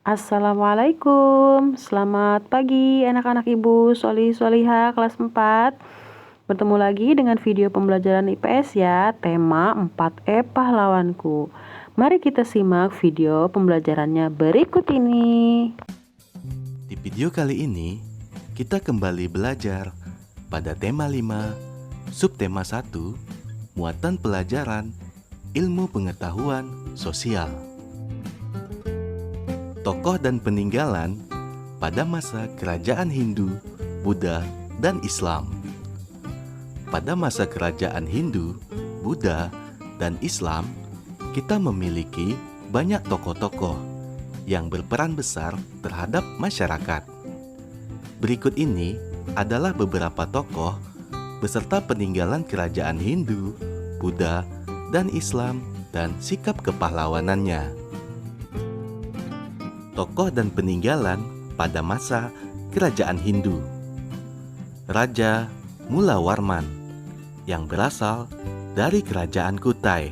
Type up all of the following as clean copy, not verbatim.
Assalamualaikum, selamat pagi anak-anak ibu Solih-Solihah kelas 4. Bertemu lagi dengan video pembelajaran IPS ya, tema 4E pahlawanku. Mari kita simak video pembelajarannya berikut ini. Di video kali ini, kita kembali belajar pada tema 5, subtema 1, muatan pelajaran ilmu pengetahuan sosial. Tokoh dan peninggalan pada masa kerajaan Hindu, Buddha, dan Islam. Pada masa kerajaan Hindu, Buddha, dan Islam, kita memiliki banyak tokoh-tokoh yang berperan besar terhadap masyarakat. Berikut ini adalah beberapa tokoh beserta peninggalan kerajaan Hindu, Buddha, dan Islam dan sikap kepahlawanannya. Tokoh dan peninggalan pada masa kerajaan Hindu. Raja Mulawarman yang berasal dari kerajaan Kutai.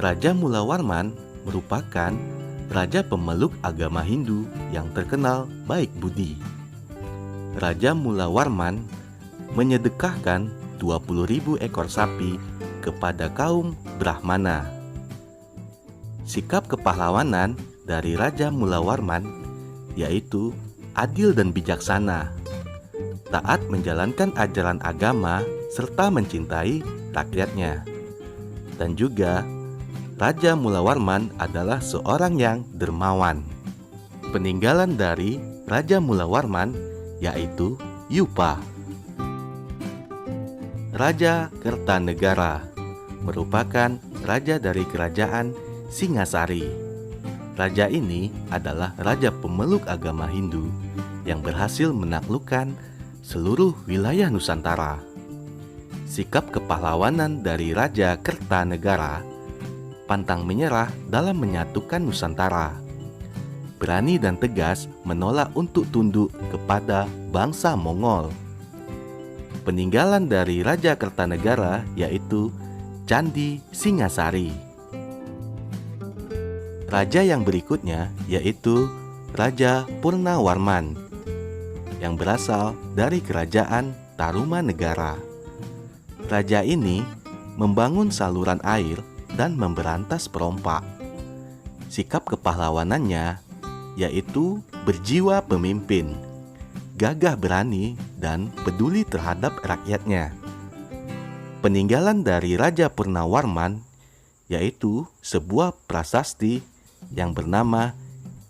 Raja Mulawarman merupakan raja pemeluk agama Hindu yang terkenal baik budi. Raja Mulawarman menyedekahkan 20.000 ekor sapi kepada kaum Brahmana. Sikap kepahlawanan dari Raja Mulawarman yaitu adil dan bijaksana, taat menjalankan ajaran agama serta mencintai rakyatnya. Dan juga Raja Mulawarman adalah seorang yang dermawan. Peninggalan dari Raja Mulawarman yaitu Yupa. Raja Kertanegara merupakan raja dari kerajaan Singasari. Raja ini adalah raja pemeluk agama Hindu yang berhasil menaklukkan seluruh wilayah Nusantara. Sikap kepahlawanan dari Raja Kertanegara pantang menyerah dalam menyatukan Nusantara. Berani dan tegas menolak untuk tunduk kepada bangsa Mongol. Peninggalan dari Raja Kertanegara yaitu Candi Singasari. Raja yang berikutnya yaitu Raja Purnawarman yang berasal dari kerajaan Tarumanegara. Raja ini membangun saluran air dan memberantas perompak. Sikap kepahlawanannya yaitu berjiwa pemimpin, gagah berani dan peduli terhadap rakyatnya. Peninggalan dari Raja Purnawarman yaitu sebuah prasasti yang bernama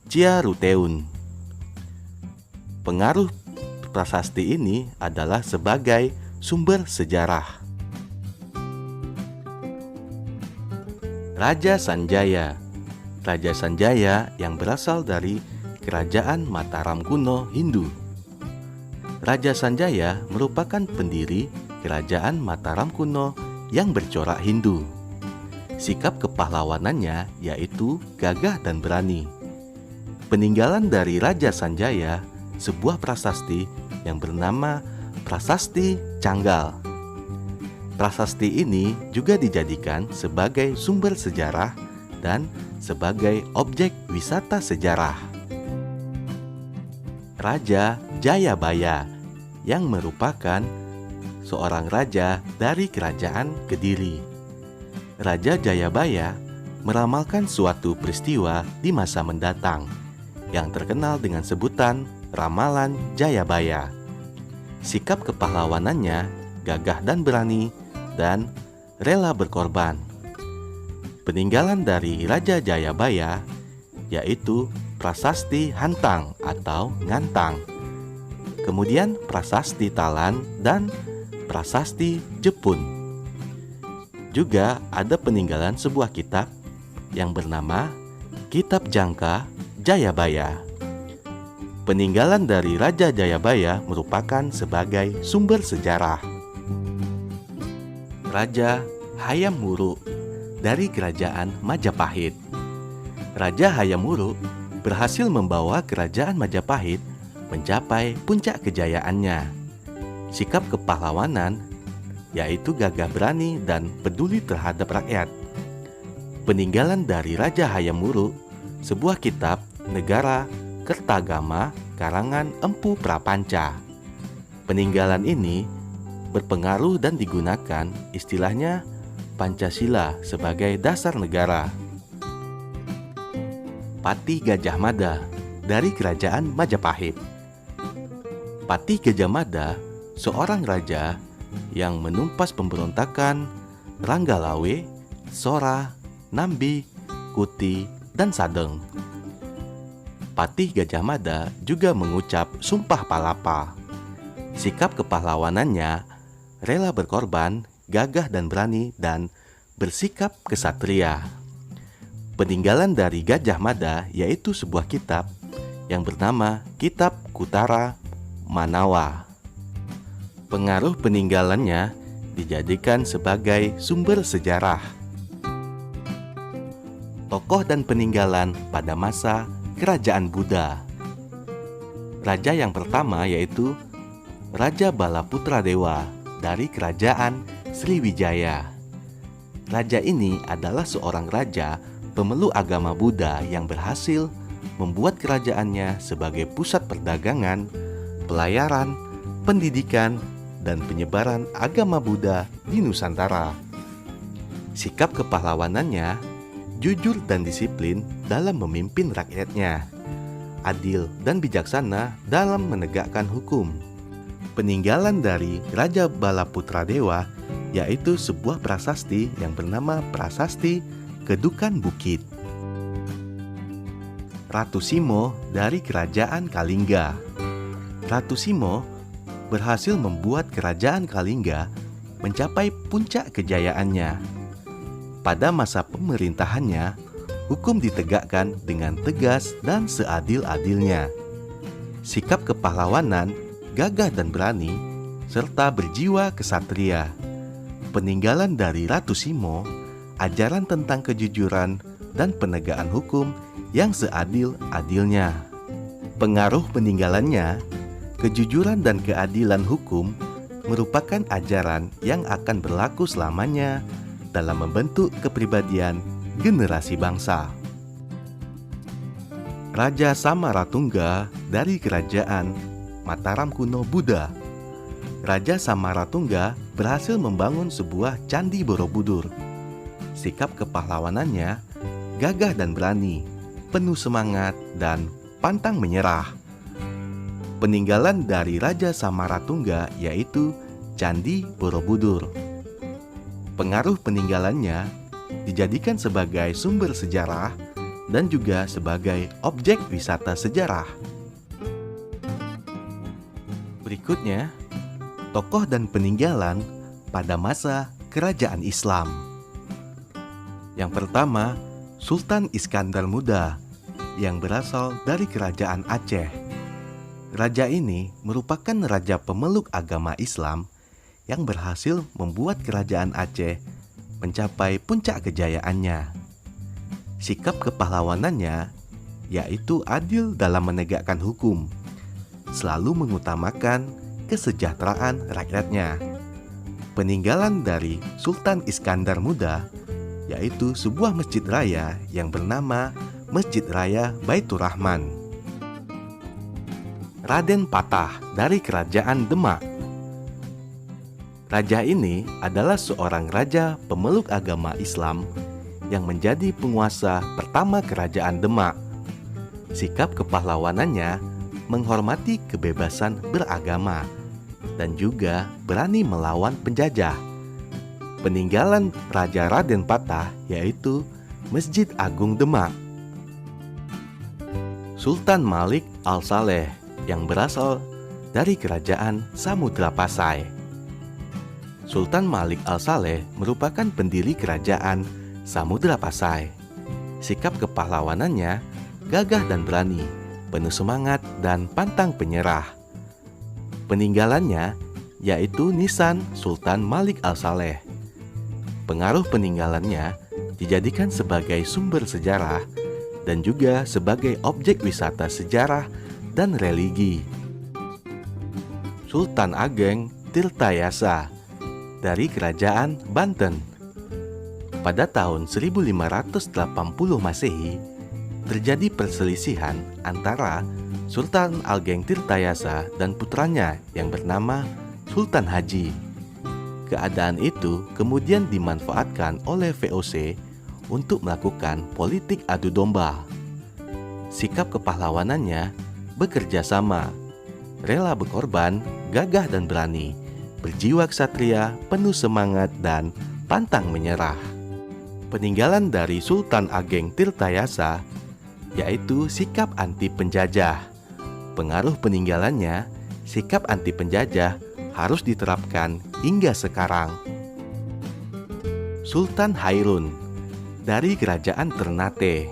Ciaruteun. Pengaruh prasasti ini adalah sebagai sumber sejarah. Raja Sanjaya. Raja Sanjaya yang berasal dari kerajaan Mataram kuno Hindu. Raja Sanjaya merupakan pendiri kerajaan Mataram kuno yang bercorak Hindu. Sikap kepahlawanannya yaitu gagah dan berani. Peninggalan dari Raja Sanjaya, sebuah prasasti yang bernama Prasasti Canggal. Prasasti ini juga dijadikan sebagai sumber sejarah dan sebagai objek wisata sejarah. Raja Jayabaya yang merupakan seorang raja dari kerajaan Kediri. Raja Jayabaya meramalkan suatu peristiwa di masa mendatang yang terkenal dengan sebutan Ramalan Jayabaya. Sikap kepahlawanannya gagah dan berani dan rela berkorban. Peninggalan dari Raja Jayabaya yaitu Prasasti Hantang atau Ngantang. Kemudian Prasasti Talan dan Prasasti Jepun. Juga ada peninggalan sebuah kitab yang bernama Kitab Jangka Jayabaya. Peninggalan dari Raja Jayabaya merupakan sebagai sumber sejarah. Raja Hayam Wuruk dari kerajaan Majapahit. Raja Hayam Wuruk berhasil membawa kerajaan Majapahit mencapai puncak kejayaannya. Sikap kepahlawanan yaitu gagah berani dan peduli terhadap rakyat. Peninggalan dari Raja Hayam Wuruk, sebuah kitab Negara Kertagama karangan Empu Prapanca. Peninggalan ini berpengaruh dan digunakan istilahnya Pancasila sebagai dasar negara. Patih Gajah Mada dari Kerajaan Majapahit. Patih Gajah Mada seorang raja yang menumpas pemberontakan Ranggalawe, Sora, Nambi, Kuti, dan Sadeng. Patih Gajah Mada juga mengucap Sumpah Palapa. Sikap kepahlawanannya rela berkorban, gagah dan berani, dan bersikap kesatria. Peninggalan dari Gajah Mada yaitu sebuah kitab yang bernama Kitab Kutara Manawa. Pengaruh peninggalannya dijadikan sebagai sumber sejarah. Tokoh dan peninggalan pada masa Kerajaan Buddha. Raja yang pertama yaitu Raja Balaputradewa dari Kerajaan Sriwijaya. Raja ini adalah seorang raja pemeluk agama Buddha yang berhasil membuat kerajaannya sebagai pusat perdagangan, pelayaran, pendidikan, dan penyebaran agama Buddha di Nusantara. Sikap kepahlawanannya jujur dan disiplin dalam memimpin rakyatnya, adil dan bijaksana dalam menegakkan hukum. Peninggalan dari Raja Balaputradewa yaitu sebuah prasasti yang bernama Prasasti Kedukan Bukit. Ratu Simo dari Kerajaan Kalingga. Ratu Simo berhasil membuat Kerajaan Kalingga mencapai puncak kejayaannya. Pada masa pemerintahannya, hukum ditegakkan dengan tegas dan seadil-adilnya. Sikap kepahlawanan, gagah dan berani, serta berjiwa kesatria. Peninggalan dari Ratu Simo, ajaran tentang kejujuran dan penegakan hukum yang seadil-adilnya. Pengaruh peninggalannya, kejujuran dan keadilan hukum merupakan ajaran yang akan berlaku selamanya dalam membentuk kepribadian generasi bangsa. Raja Samaratungga dari Kerajaan Mataram Kuno Buddha. Raja Samaratungga berhasil membangun sebuah candi Borobudur. Sikap kepahlawanannya gagah dan berani, penuh semangat dan pantang menyerah. Peninggalan dari Raja Samaratungga yaitu Candi Borobudur. Pengaruh peninggalannya dijadikan sebagai sumber sejarah dan juga sebagai objek wisata sejarah. Berikutnya, tokoh dan peninggalan pada masa Kerajaan Islam. Yang pertama, Sultan Iskandar Muda yang berasal dari Kerajaan Aceh. Raja ini merupakan raja pemeluk agama Islam yang berhasil membuat Kerajaan Aceh mencapai puncak kejayaannya. Sikap kepahlawanannya yaitu adil dalam menegakkan hukum, selalu mengutamakan kesejahteraan rakyatnya. Peninggalan dari Sultan Iskandar Muda yaitu sebuah masjid raya yang bernama Masjid Raya Baitur Rahman. Raden Patah dari Kerajaan Demak. Raja ini adalah seorang raja pemeluk agama Islam yang menjadi penguasa pertama Kerajaan Demak. Sikap kepahlawanannya menghormati kebebasan beragama dan juga berani melawan penjajah. Peninggalan Raja Raden Patah yaitu Masjid Agung Demak. Sultan Malik Al-Saleh yang berasal dari Kerajaan Samudra Pasai. Sultan Malik Al-Saleh merupakan pendiri Kerajaan Samudra Pasai. Sikap kepahlawanannya gagah dan berani, penuh semangat dan pantang penyerah. Peninggalannya yaitu nisan Sultan Malik Al-Saleh. Pengaruh peninggalannya dijadikan sebagai sumber sejarah dan juga sebagai objek wisata sejarah dan religi. Sultan Ageng Tirtayasa dari Kerajaan Banten. Pada tahun 1580 Masehi, terjadi perselisihan antara Sultan Ageng Tirtayasa dan putranya yang bernama Sultan Haji. Keadaan itu kemudian dimanfaatkan oleh VOC untuk melakukan politik adu domba. Sikap kepahlawanannya bekerja sama, rela berkorban, gagah dan berani, berjiwa ksatria, penuh semangat dan pantang menyerah. Peninggalan dari Sultan Ageng Tirtayasa yaitu sikap anti penjajah. Pengaruh peninggalannya, sikap anti penjajah harus diterapkan hingga sekarang. Sultan Hairun dari Kerajaan Ternate.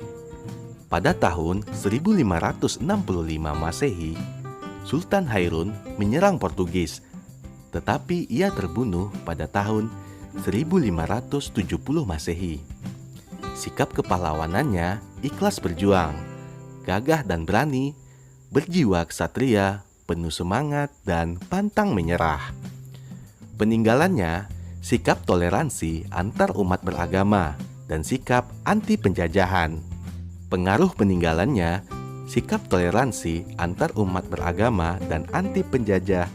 Pada tahun 1565 Masehi, Sultan Hairun menyerang Portugis, tetapi ia terbunuh pada tahun 1570 Masehi. Sikap kepahlawanannya ikhlas berjuang, gagah dan berani, berjiwa ksatria, penuh semangat dan pantang menyerah. Peninggalannya, sikap toleransi antar umat beragama dan sikap anti penjajahan. Pengaruh peninggalannya, sikap toleransi antar umat beragama dan anti penjajah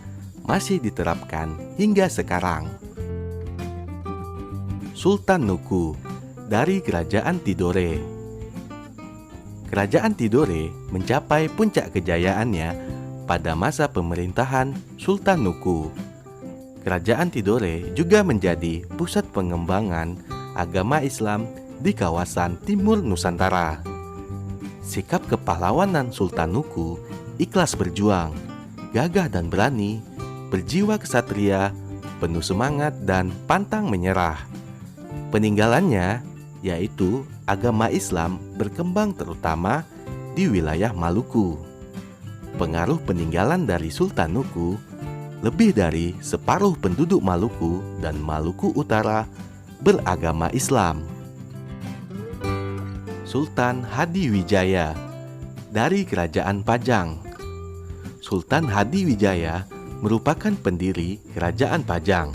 masih diterapkan hingga sekarang. Sultan Nuku dari Kerajaan Tidore. Kerajaan Tidore mencapai puncak kejayaannya pada masa pemerintahan Sultan Nuku. Kerajaan Tidore juga menjadi pusat pengembangan agama Islam di kawasan timur Nusantara. Sikap kepahlawanan Sultan Nuku ikhlas berjuang, gagah dan berani, berjiwa ksatria, penuh semangat dan pantang menyerah. Peninggalannya yaitu agama Islam berkembang terutama di wilayah Maluku. Pengaruh peninggalan dari Sultan Nuku, lebih dari separuh penduduk Maluku dan Maluku Utara beragama Islam. Sultan Hadiwijaya dari Kerajaan Pajang. Sultan Hadiwijaya merupakan pendiri Kerajaan Pajang.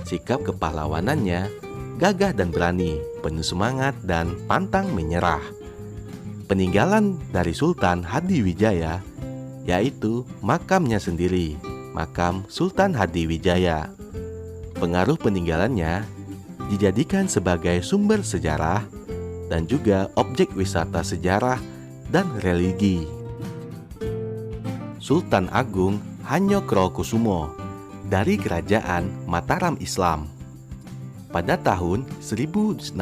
Sikap kepahlawanannya gagah dan berani, penuh semangat dan pantang menyerah. Peninggalan dari Sultan Hadiwijaya yaitu makamnya sendiri, makam Sultan Hadiwijaya. Pengaruh peninggalannya dijadikan sebagai sumber sejarah dan juga objek wisata sejarah dan religi. Sultan Agung Hanyokrokusumo dari Kerajaan Mataram Islam. Pada tahun 1628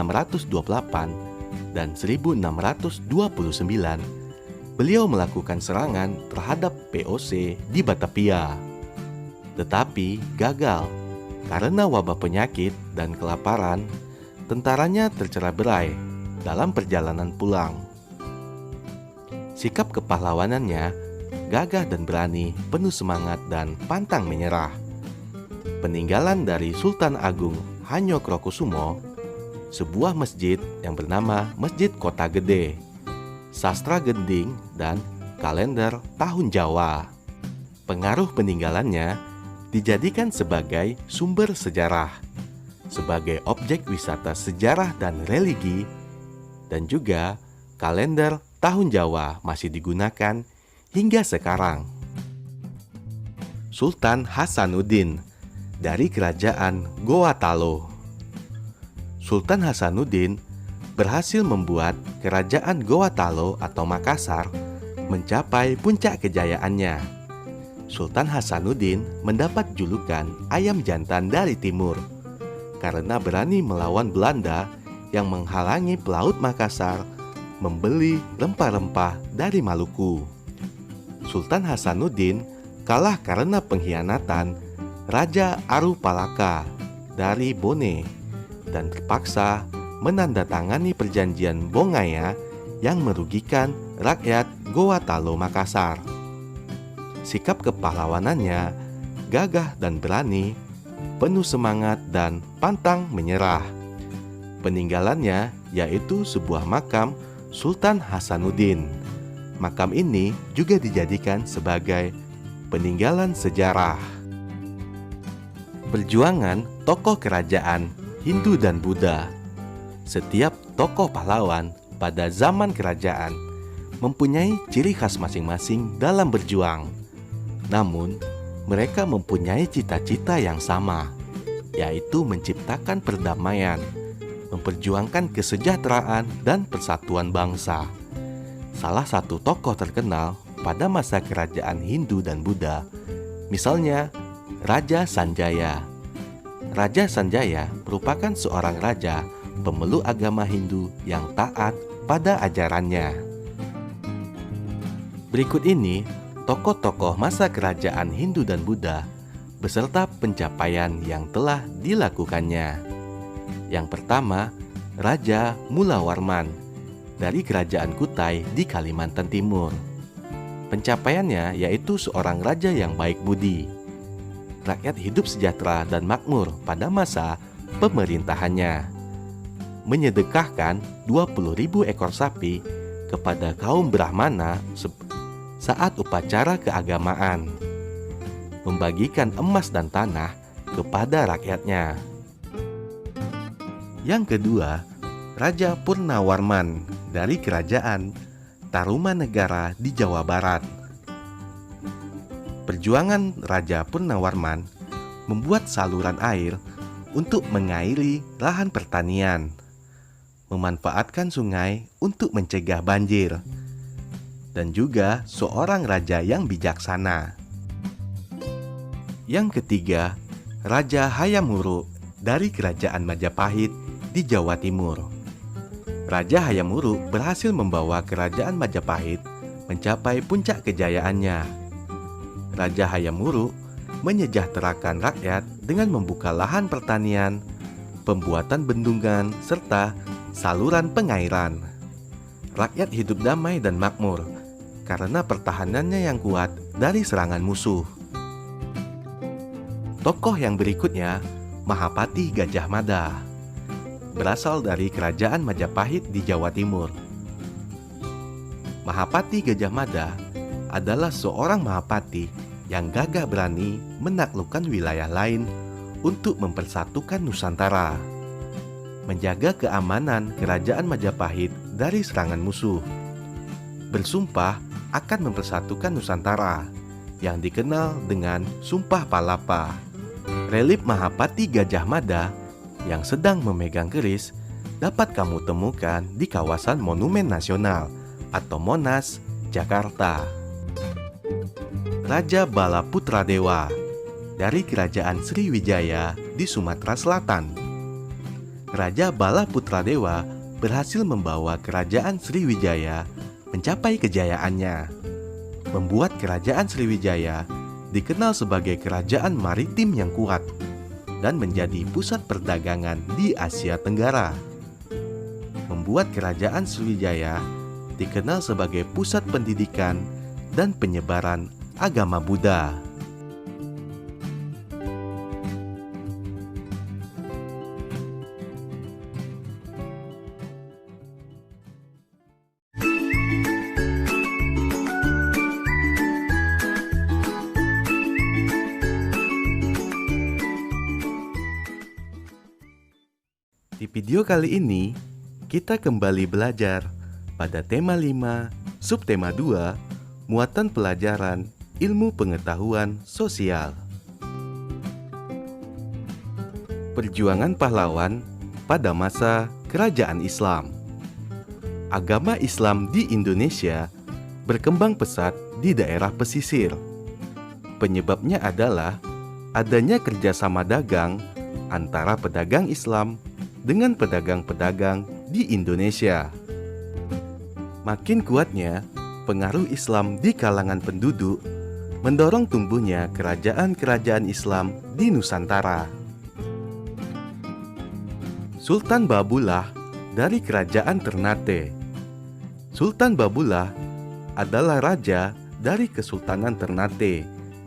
dan 1629, beliau melakukan serangan terhadap VOC di Batavia. Tetapi gagal karena wabah penyakit dan kelaparan. Tentaranya tercerai-berai dalam perjalanan pulang. Sikap kepahlawanannya gagah dan berani, penuh semangat dan pantang menyerah. Peninggalan dari Sultan Agung Hanyokrokusumo, sebuah masjid yang bernama Masjid Kota Gede, sastra gending, dan kalender tahun Jawa. Pengaruh peninggalannya dijadikan sebagai sumber sejarah, sebagai objek wisata sejarah dan religi, dan juga kalender tahun Jawa masih digunakan hingga sekarang. Sultan Hasanuddin dari Kerajaan Goa Talo. Sultan Hasanuddin berhasil membuat Kerajaan Goa Talo atau Makassar mencapai puncak kejayaannya. Sultan Hasanuddin mendapat julukan ayam jantan dari timur karena berani melawan Belanda yang menghalangi pelaut Makassar membeli rempah-rempah dari Maluku. Sultan Hasanuddin kalah karena pengkhianatan Raja Arupalaka dari Bone dan terpaksa menandatangani perjanjian Bongaya yang merugikan rakyat Goa Talo Makassar. Sikap kepahlawanannya gagah dan berani, penuh semangat dan pantang menyerah. Peninggalannya yaitu sebuah makam Sultan Hasanuddin. Makam ini juga dijadikan sebagai peninggalan sejarah. Perjuangan tokoh kerajaan Hindu dan Buddha. Setiap tokoh pahlawan pada zaman kerajaan mempunyai ciri khas masing-masing dalam berjuang. Namun, mereka mempunyai cita-cita yang sama, yaitu menciptakan perdamaian, memperjuangkan kesejahteraan dan persatuan bangsa. Salah satu tokoh terkenal pada masa kerajaan Hindu dan Buddha, misalnya Raja Sanjaya. Raja Sanjaya merupakan seorang raja pemeluk agama Hindu yang taat pada ajarannya. Berikut ini tokoh-tokoh masa kerajaan Hindu dan Buddha beserta pencapaian yang telah dilakukannya. Yang pertama, Raja Mulawarman dari Kerajaan Kutai di Kalimantan Timur. Pencapaiannya yaitu seorang raja yang baik budi. Rakyat hidup sejahtera dan makmur pada masa pemerintahannya. Menyedekahkan 20.000 ekor sapi kepada kaum Brahmana saat upacara keagamaan. Membagikan emas dan tanah kepada rakyatnya. Yang kedua, Raja Purnawarman dari Kerajaan Tarumanegara di Jawa Barat. Perjuangan Raja Purnawarman membuat saluran air untuk mengairi lahan pertanian, memanfaatkan sungai untuk mencegah banjir, dan juga seorang raja yang bijaksana. Yang ketiga, Raja Hayam Wuruk dari Kerajaan Majapahit di Jawa Timur. Raja Hayam Wuruk berhasil membawa Kerajaan Majapahit mencapai puncak kejayaannya. Raja Hayam Wuruk menyejahterakan rakyat dengan membuka lahan pertanian, pembuatan bendungan, serta saluran pengairan. Rakyat hidup damai dan makmur karena pertahanannya yang kuat dari serangan musuh. Tokoh yang berikutnya, Mahapati Gajah Mada, berasal dari Kerajaan Majapahit di Jawa Timur. Mahapati Gajah Mada adalah seorang Mahapati yang gagah berani menaklukkan wilayah lain untuk mempersatukan Nusantara, menjaga keamanan Kerajaan Majapahit dari serangan musuh, bersumpah akan mempersatukan Nusantara yang dikenal dengan Sumpah Palapa. Relief Mahapati Gajah Mada yang sedang memegang keris dapat kamu temukan di kawasan Monumen Nasional atau Monas, Jakarta. Raja Bala Putradewa dari Kerajaan Sriwijaya di Sumatera Selatan. Raja Bala Putradewa berhasil membawa Kerajaan Sriwijaya mencapai kejayaannya, membuat Kerajaan Sriwijaya dikenal sebagai kerajaan maritim yang kuat dan menjadi pusat perdagangan di Asia Tenggara. Membuat Kerajaan Sriwijaya dikenal sebagai pusat pendidikan dan penyebaran agama Buddha. Di video kali ini, kita kembali belajar pada tema 5, subtema 2, muatan pelajaran ilmu pengetahuan sosial. Perjuangan pahlawan pada masa Kerajaan Islam. Agama Islam di Indonesia berkembang pesat di daerah pesisir. Penyebabnya adalah adanya kerjasama dagang antara pedagang Islam dengan pedagang-pedagang di Indonesia. Makin kuatnya pengaruh Islam di kalangan penduduk mendorong tumbuhnya kerajaan-kerajaan Islam di Nusantara. Sultan Babullah dari Kerajaan Ternate. Sultan Babullah adalah raja dari Kesultanan Ternate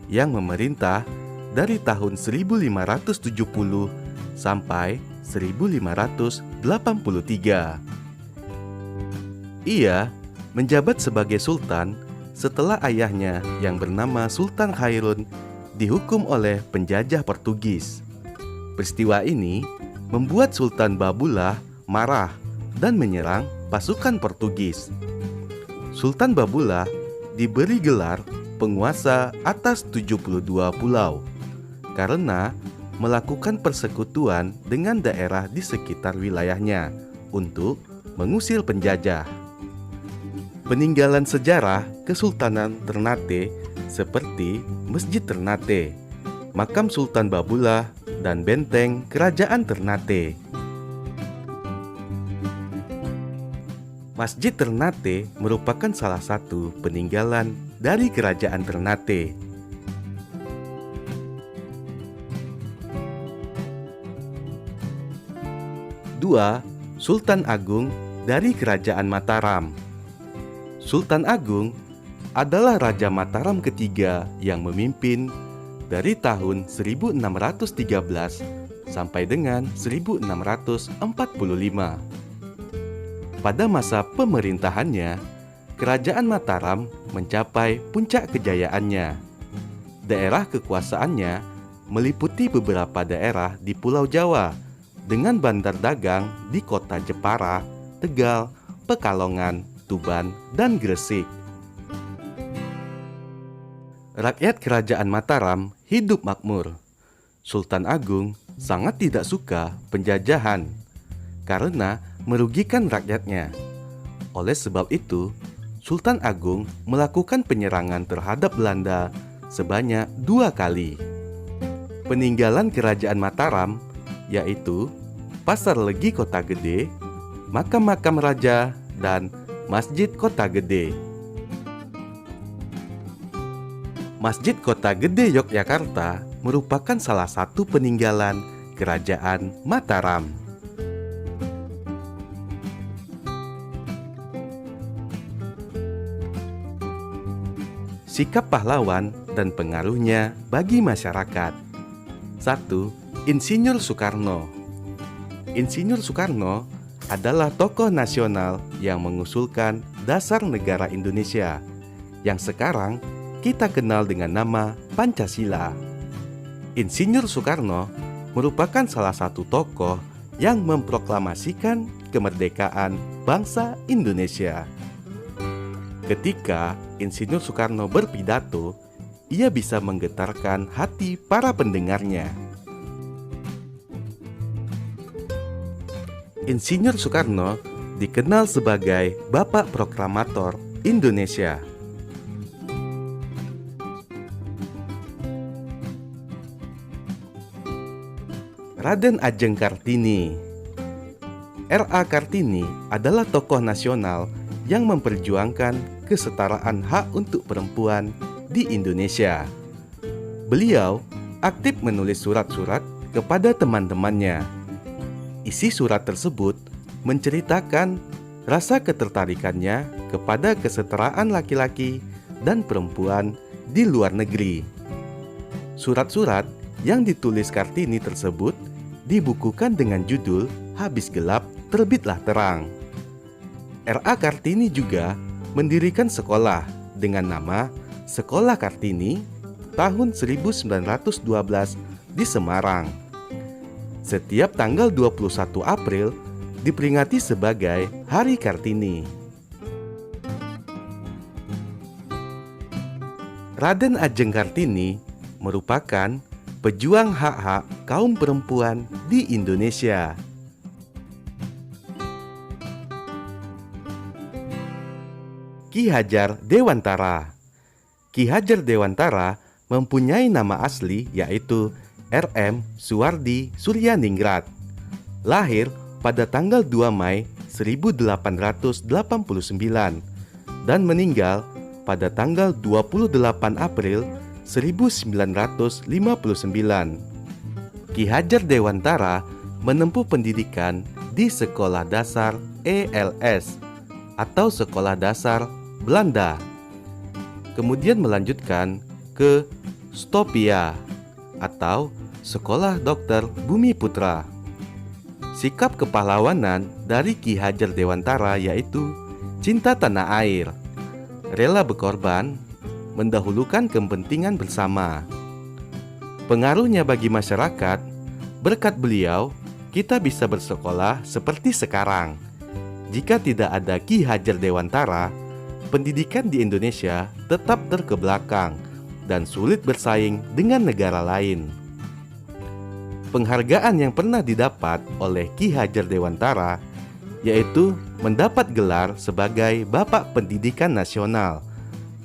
yang memerintah dari tahun 1570 sampai 1583. Ia menjabat sebagai sultan setelah ayahnya yang bernama Sultan Khairun dihukum oleh penjajah Portugis. Peristiwa ini membuat Sultan Babullah marah dan menyerang pasukan Portugis. Sultan Babula diberi gelar penguasa atas 72 pulau karena melakukan persekutuan dengan daerah di sekitar wilayahnya untuk mengusir penjajah. Peninggalan sejarah Kesultanan Ternate seperti Masjid Ternate, Makam Sultan Babula, dan benteng Kerajaan Ternate. Masjid Ternate merupakan salah satu peninggalan dari Kerajaan Ternate. Dua, Sultan Agung dari Kerajaan Mataram. Sultan Agung adalah Raja Mataram ketiga yang memimpin dari tahun 1613 sampai dengan 1645. Pada masa pemerintahannya, Kerajaan Mataram mencapai puncak kejayaannya. Daerah kekuasaannya meliputi beberapa daerah di Pulau Jawa dengan bandar dagang di kota Jepara, Tegal, Pekalongan, Tuban, dan Gresik. Rakyat Kerajaan Mataram hidup makmur. Sultan Agung sangat tidak suka penjajahan karena merugikan rakyatnya. Oleh sebab itu, Sultan Agung melakukan penyerangan terhadap Belanda sebanyak 2 kali. Peninggalan Kerajaan Mataram yaitu Pasar Legi Kota Gede, Makam-makam Raja, dan Masjid Kota Gede. Masjid Kota Gede Yogyakarta merupakan salah satu peninggalan Kerajaan Mataram. Sikap pahlawan dan pengaruhnya bagi masyarakat. 1. Insinyur Soekarno. Insinyur Soekarno adalah tokoh nasional yang mengusulkan dasar negara Indonesia yang sekarang kita kenal dengan nama Pancasila. Insinyur Soekarno merupakan salah satu tokoh yang memproklamasikan kemerdekaan bangsa Indonesia. Ketika Insinyur Soekarno berpidato, ia bisa menggetarkan hati para pendengarnya. Insinyur Soekarno dikenal sebagai Bapak Proklamator Indonesia. Raden Ajeng Kartini. R.A. Kartini adalah tokoh nasional yang memperjuangkan kesetaraan hak untuk perempuan di Indonesia. Beliau aktif menulis surat-surat kepada teman-temannya. Isi surat tersebut menceritakan rasa ketertarikannya kepada kesetaraan laki-laki dan perempuan di luar negeri. Surat-surat yang ditulis Kartini tersebut dibukukan dengan judul Habis Gelap Terbitlah Terang. R.A. Kartini juga mendirikan sekolah dengan nama Sekolah Kartini tahun 1912 di Semarang. Setiap tanggal 21 April diperingati sebagai Hari Kartini. Raden Ajeng Kartini merupakan pejuang hak-hak kaum perempuan di Indonesia. Ki Hajar Dewantara. Ki Hajar Dewantara mempunyai nama asli yaitu R.M. Suwardi Suryaningrat. Lahir pada tanggal 2 Mei 1889 dan meninggal pada tanggal 28 April 1959. Ki Hajar Dewantara menempuh pendidikan di Sekolah Dasar ELS atau Sekolah Dasar Belanda. Kemudian melanjutkan ke Stopia atau Sekolah Dokter Bumi Putra. Sikap kepahlawanan dari Ki Hajar Dewantara yaitu cinta tanah air, rela berkorban, mendahulukan kepentingan bersama. Pengaruhnya bagi masyarakat, berkat beliau kita bisa bersekolah seperti sekarang. jika tidak ada Ki Hajar Dewantara, pendidikan di Indonesia tetap terkebelakang dan sulit bersaing dengan negara lain. Penghargaan yang pernah didapat oleh Ki Hajar Dewantara yaitu mendapat gelar sebagai Bapak Pendidikan Nasional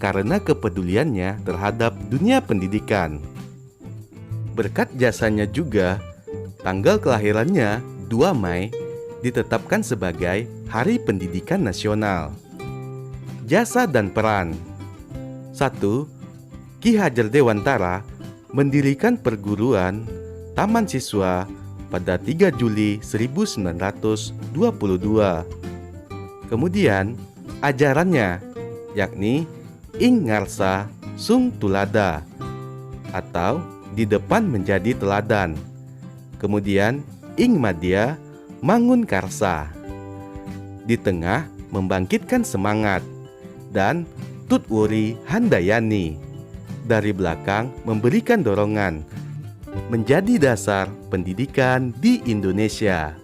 karena kepeduliannya terhadap dunia pendidikan. Berkat jasanya juga, tanggal kelahirannya 2 Mei ditetapkan sebagai Hari Pendidikan Nasional. Jasa dan peran. 1. Ki Hajar Dewantara mendirikan perguruan Taman Siswa pada 3 Juli 1922. Kemudian, ajarannya yakni Ing Ngarsa Sung Tulada atau di depan menjadi teladan. Kemudian, Ing Madya Mangun Karsa. Di tengah membangkitkan semangat. Dan Tut Wuri Handayani. Dari belakang memberikan dorongan menjadi dasar pendidikan di Indonesia.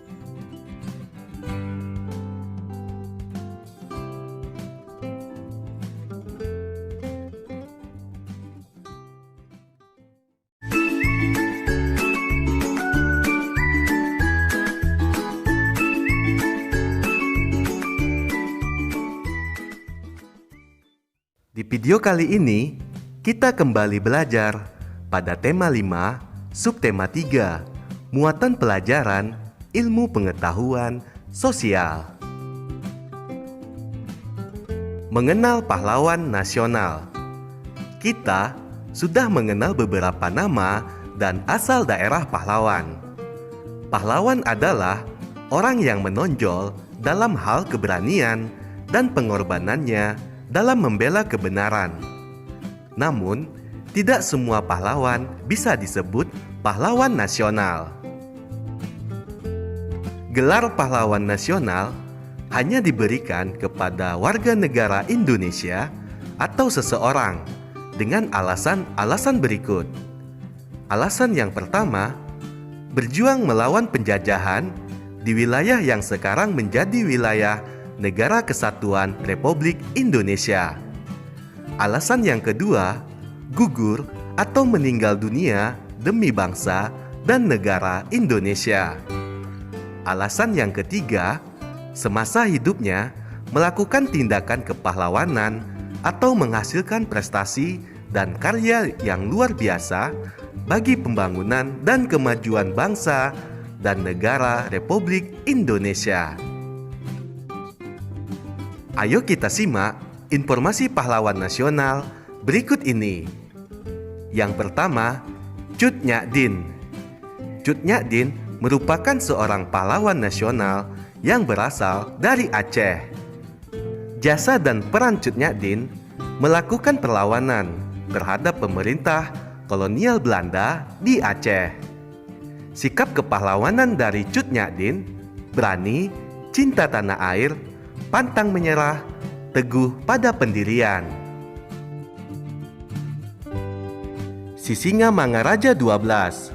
Di video kali ini, kita kembali belajar pada tema 5, subtema 3, muatan pelajaran ilmu pengetahuan sosial. Mengenal pahlawan nasional. Kita sudah mengenal beberapa nama dan asal daerah pahlawan. Pahlawan adalah orang yang menonjol dalam hal keberanian dan pengorbanannya dalam membela kebenaran. Namun, tidak semua pahlawan bisa disebut pahlawan nasional. Gelar pahlawan nasional hanya diberikan kepada warga negara Indonesia atau seseorang dengan alasan-alasan berikut. Alasan yang pertama, berjuang melawan penjajahan di wilayah yang sekarang menjadi wilayah Negara Kesatuan Republik Indonesia. Alasan yang kedua, gugur atau meninggal dunia demi bangsa dan negara Indonesia. Alasan yang ketiga, semasa hidupnya melakukan tindakan kepahlawanan atau menghasilkan prestasi dan karya yang luar biasa bagi pembangunan dan kemajuan bangsa dan negara Republik Indonesia. Ayo kita simak informasi pahlawan nasional berikut ini. Yang pertama, Cut Nyak Dien. Cut Nyak Dien merupakan seorang pahlawan nasional yang berasal dari Aceh. Jasa dan peran Cut Nyak Dien melakukan perlawanan terhadap pemerintah kolonial Belanda di Aceh. Sikap kepahlawanan dari Cut Nyak Dien berani, cinta tanah air, pantang menyerah, teguh pada pendirian. Sisingamangaraja 12.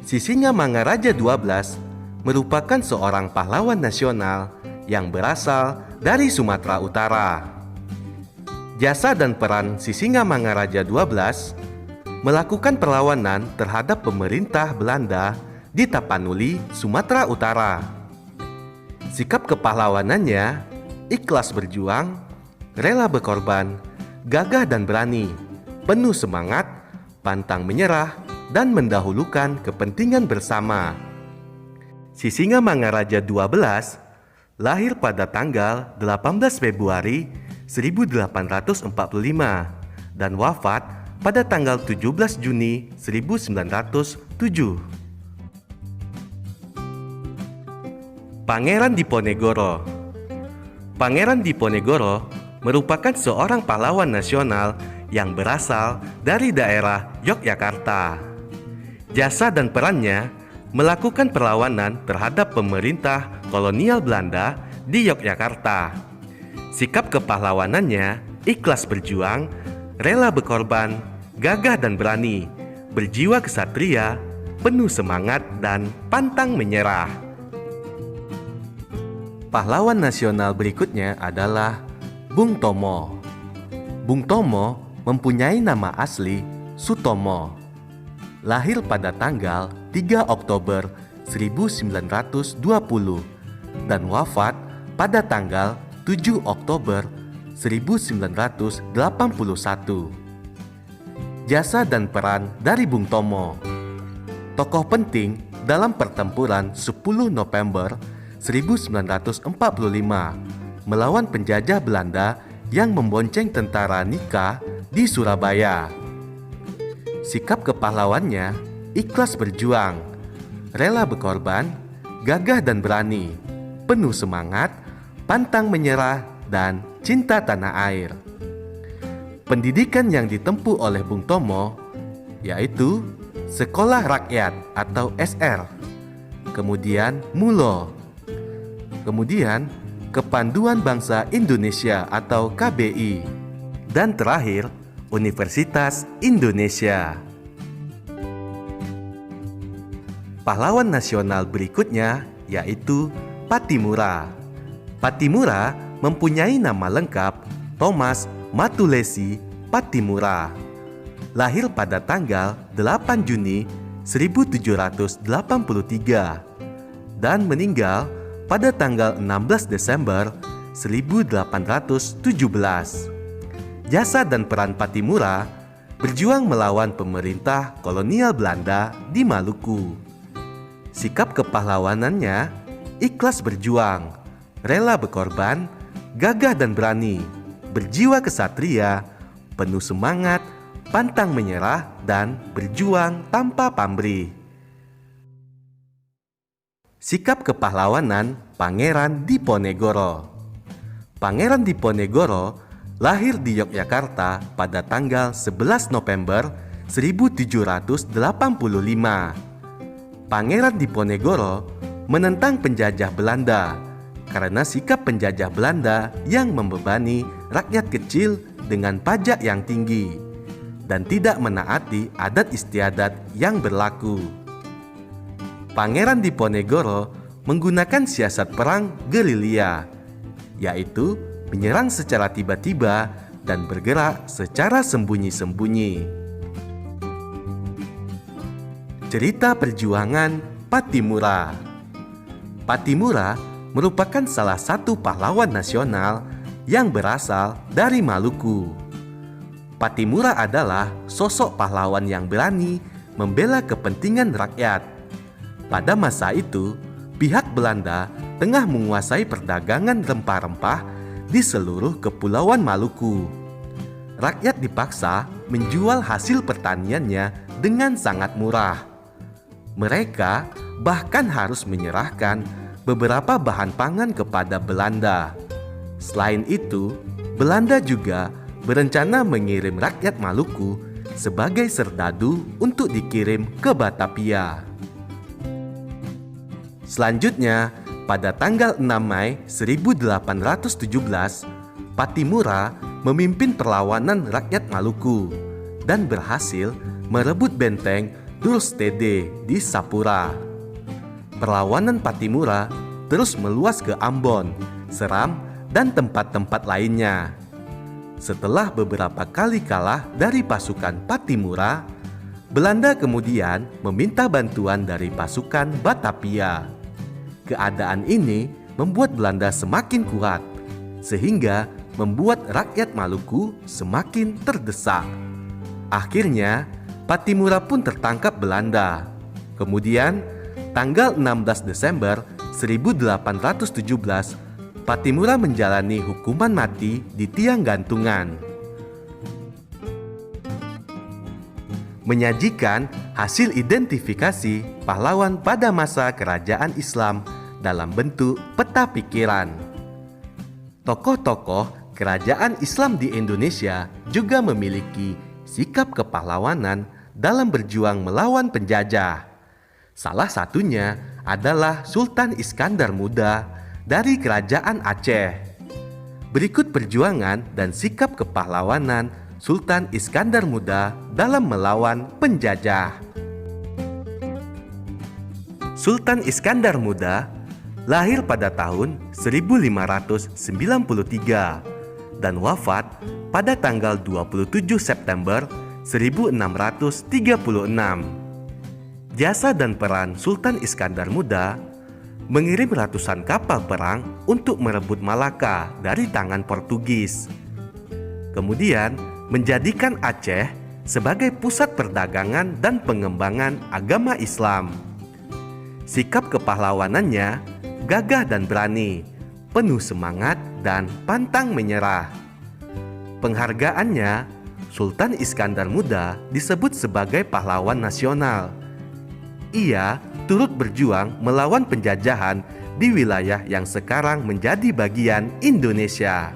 Sisingamangaraja 12 merupakan seorang pahlawan nasional yang berasal dari Sumatera Utara. Jasa dan peran Sisingamangaraja 12 melakukan perlawanan terhadap pemerintah Belanda di Tapanuli, Sumatera Utara. Sikap kepahlawanannya ikhlas berjuang, rela berkorban, gagah dan berani, penuh semangat, pantang menyerah, dan mendahulukan kepentingan bersama. Sisingamangaraja 12 lahir pada tanggal 18 Februari 1845 dan wafat pada tanggal 17 Juni 1907. Pangeran Diponegoro. Pangeran Diponegoro merupakan seorang pahlawan nasional yang berasal dari daerah Yogyakarta. Jasa dan perannya melakukan perlawanan terhadap pemerintah kolonial Belanda di Yogyakarta. Sikap kepahlawanannya ikhlas berjuang, rela berkorban, gagah dan berani, berjiwa kesatria, penuh semangat dan pantang menyerah. Pahlawan nasional berikutnya adalah Bung Tomo. Bung Tomo mempunyai nama asli Sutomo. Lahir pada tanggal 3 Oktober 1920 dan wafat pada tanggal 7 Oktober 1981. Jasa dan peran dari Bung Tomo. Tokoh penting dalam pertempuran 10 November 1945 melawan penjajah Belanda yang membonceng tentara Nika di Surabaya. Sikap kepahlawannya ikhlas berjuang, rela berkorban, gagah dan berani, penuh semangat, pantang menyerah, dan cinta tanah air. Pendidikan yang ditempuh oleh Bung Tomo yaitu Sekolah Rakyat atau SR, kemudian MULO, kemudian Kepanduan Bangsa Indonesia atau KBI, dan terakhir Universitas Indonesia. Pahlawan nasional berikutnya yaitu Pattimura. Pattimura mempunyai nama lengkap Thomas Matulesi Pattimura. Lahir pada tanggal 8 Juni 1783 dan meninggal pada tanggal 16 Desember 1817. Jasa dan peran Pattimura berjuang melawan pemerintah kolonial Belanda di Maluku. Sikap kepahlawanannya ikhlas berjuang, rela berkorban, gagah dan berani, berjiwa kesatria, penuh semangat, pantang menyerah, dan berjuang tanpa pamrih. Sikap kepahlawanan Pangeran Diponegoro. Pangeran Diponegoro lahir di Yogyakarta pada tanggal 11 November 1785. Pangeran Diponegoro menentang penjajah Belanda karena sikap penjajah Belanda yang membebani rakyat kecil dengan pajak yang tinggi dan tidak menaati adat istiadat yang berlaku. Pangeran Diponegoro menggunakan siasat perang gerilya, yaitu menyerang secara tiba-tiba dan bergerak secara sembunyi-sembunyi. Cerita perjuangan Pattimura. Pattimura merupakan salah satu pahlawan nasional yang berasal dari Maluku. Pattimura adalah sosok pahlawan yang berani membela kepentingan rakyat. Pada masa itu, pihak Belanda tengah menguasai perdagangan rempah-rempah di seluruh kepulauan Maluku. Rakyat dipaksa menjual hasil pertaniannya dengan sangat murah. Mereka bahkan harus menyerahkan beberapa bahan pangan kepada Belanda. Selain itu, Belanda juga berencana mengirim rakyat Maluku sebagai serdadu untuk dikirim ke Batavia. Selanjutnya, pada tanggal 6 Mei 1817, Pattimura memimpin perlawanan rakyat Maluku dan berhasil merebut benteng Dulstede di Sapura. Perlawanan Pattimura terus meluas ke Ambon, Seram, dan tempat-tempat lainnya. Setelah beberapa kali kalah dari pasukan Pattimura, Belanda kemudian meminta bantuan dari pasukan Batavia. Keadaan ini membuat Belanda semakin kuat, sehingga membuat rakyat Maluku semakin terdesak. Akhirnya, Pattimura pun tertangkap Belanda. Kemudian, tanggal 16 Desember 1817, Pattimura menjalani hukuman mati di tiang gantungan. Menyajikan hasil identifikasi pahlawan pada masa kerajaan Islam dalam bentuk peta pikiran. Tokoh-tokoh kerajaan Islam di Indonesia juga memiliki sikap kepahlawanan dalam berjuang melawan penjajah. Salah satunya adalah Sultan Iskandar Muda dari Kerajaan Aceh. Berikut perjuangan dan sikap kepahlawanan Sultan Iskandar Muda dalam melawan penjajah. Sultan Iskandar Muda Lahir pada tahun 1593 dan wafat pada tanggal 27 September 1636. Jasa dan peran Sultan Iskandar Muda mengirim ratusan kapal perang untuk merebut Malaka dari tangan Portugis. Kemudian menjadikan Aceh sebagai pusat perdagangan dan pengembangan agama Islam. Sikap kepahlawanannya gagah dan berani, penuh semangat dan pantang menyerah. Penghargaannya, Sultan Iskandar Muda disebut sebagai pahlawan nasional. Ia turut berjuang melawan penjajahan di wilayah yang sekarang menjadi bagian Indonesia.